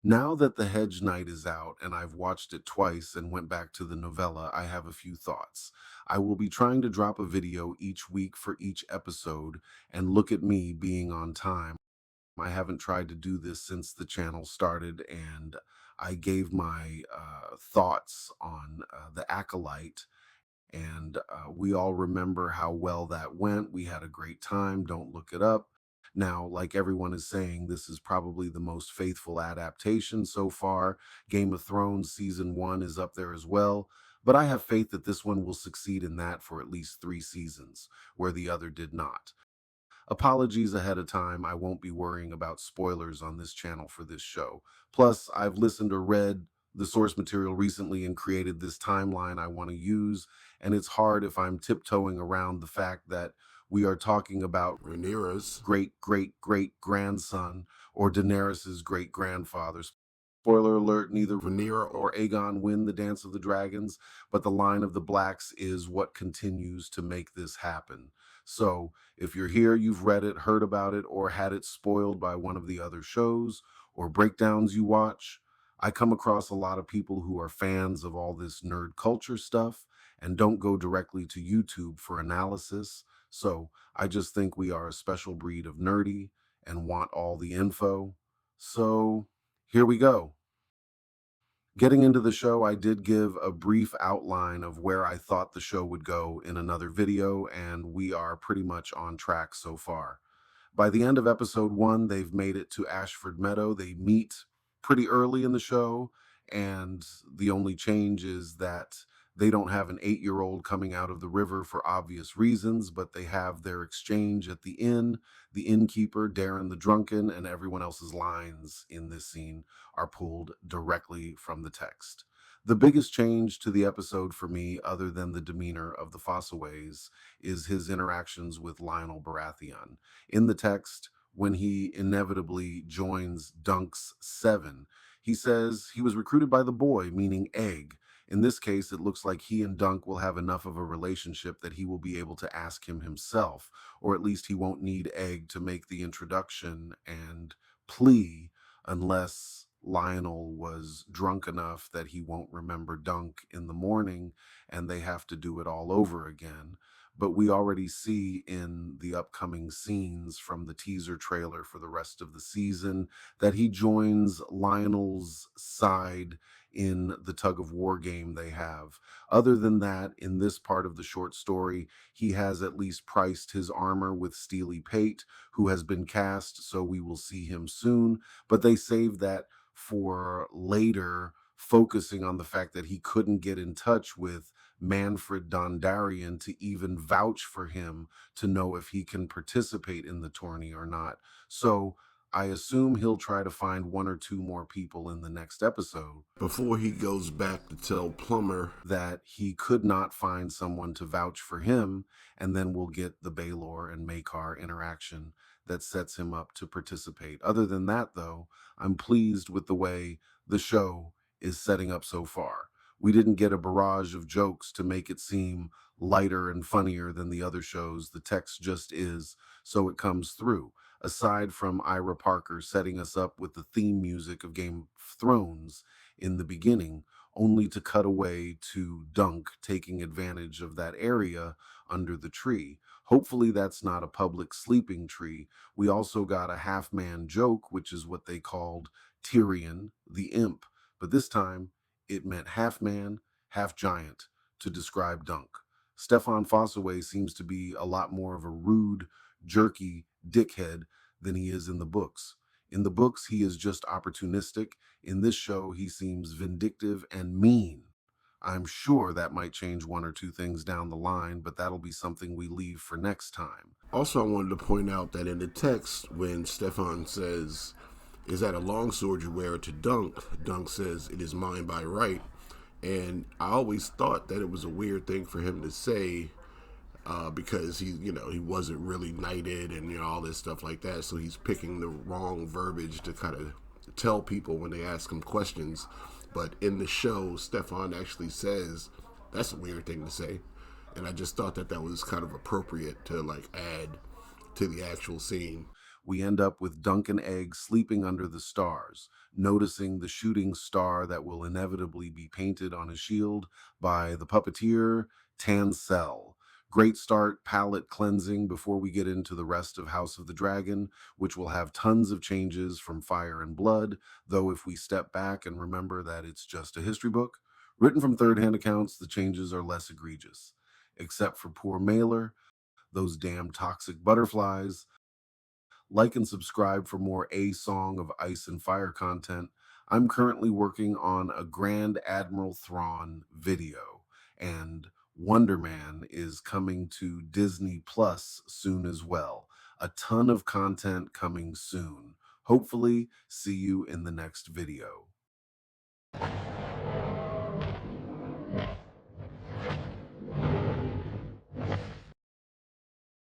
Now that the Hedge Knight is out and I've watched it twice and went back to the novella, I have a few thoughts. I will be trying to drop a video each week for each episode, and look at me being on time. I haven't tried to do this since the channel started, and I gave my thoughts on the Acolyte, and we all remember how well that went. We had a great time. Don't look it up. Now, like everyone is saying, this is probably the most faithful adaptation so far. Game of Thrones season one is up there as well. But I have faith that this one will succeed in that for at least 3 seasons, where the other did not. Apologies ahead of time. I won't be worrying about spoilers on this channel for this show. Plus, I've listened or read the source material recently and created this timeline I want to use, and it's hard if I'm tiptoeing around the fact that we are talking about Rhaenyra's great great great grandson or Daenerys's great grandfather. Spoiler alert, neither Rhaenyra or Aegon win the Dance of the Dragons, but the line of the Blacks is what continues to make this happen. So if you're here, you've read it, heard about it, or had it spoiled by one of the other shows or breakdowns you watch. I come across a lot of people who are fans of all this nerd culture stuff and don't go directly to YouTube for analysis. So I just think we are a special breed of nerdy and want all the info. So here we go. Getting into the show, I did give a brief outline of where I thought the show would go in another video, and we are pretty much on track so far. By the end of episode one, they've made it to Ashford Meadow. They meet pretty early in the show, and the only change is that they don't have an 8-year-old coming out of the river for obvious reasons, but they have their exchange at the inn. The innkeeper, Darren the Drunken, and everyone else's lines in this scene are pulled directly from the text. The biggest change to the episode for me, other than the demeanor of the Fossaways, is his interactions with Lionel Baratheon. In the text, when he inevitably joins Dunk's Seven, he says he was recruited by the boy, meaning Egg. In this case, it looks like he and Dunk will have enough of a relationship that he will be able to ask him himself, or at least he won't need Egg to make the introduction and plea unless Lionel was drunk enough that he won't remember Dunk in the morning and they have to do it all over again. But we already see in the upcoming scenes from the teaser trailer for the rest of the season that he joins Lionel's side in the tug of war game they have. Other than that, in this part of the short story, he has at least priced his armor with Steely Pate, who has been cast, so we will see him soon. But they saved that for later, focusing on the fact that he couldn't get in touch with Manfred Dondarrion to even vouch for him to know if he can participate in the tourney or not. So I assume he'll try to find one or two more people in the next episode before he goes back to tell Plumber that he could not find someone to vouch for him, and then we'll get the Baelor and Maekar interaction that sets him up to participate. Other than that, though, I'm pleased with the way the show is setting up so far. We didn't get a barrage of jokes to make it seem lighter and funnier than the other shows. The text just is, so it comes through. Aside from Ira Parker setting us up with the theme music of Game of Thrones in the beginning, only to cut away to Dunk taking advantage of that area under the tree. Hopefully that's not a public sleeping tree. We also got a half-man joke, which is what they called Tyrion, the imp. But this time, it meant half-man, half-giant to describe Dunk. Stefan Fossaway seems to be a lot more of a rude, jerky dickhead than he is in the books. In the books, he is just opportunistic. In this show, he seems vindictive and mean. I'm sure that might change one or two things down the line, but that'll be something we leave for next time. Also, I wanted to point out that in the text, when Stefan says, "Is that a longsword you wear?" to Dunk, Dunk says, "It is mine by right." And I always thought that it was a weird thing for him to say, because he wasn't really knighted and all this stuff like that. So he's picking the wrong verbiage to kind of tell people when they ask him questions. But in the show, Stefan actually says that's a weird thing to say, and I just thought that that was kind of appropriate to like add to the actual scene. We end up with Duncan Egg sleeping under the stars, noticing the shooting star that will inevitably be painted on his shield by the puppeteer Tansel. Great start palette cleansing before we get into the rest of House of the Dragon, which will have tons of changes from Fire and Blood, though if we step back and remember that it's just a history book, written from third-hand accounts, the changes are less egregious. Except for poor Mailer, those damn toxic butterflies. Like and subscribe for more A Song of Ice and Fire content. I'm currently working on a Grand Admiral Thrawn video, and Wonder Man is coming to Disney Plus soon as well. A ton of content coming soon. Hopefully, see you in the next video.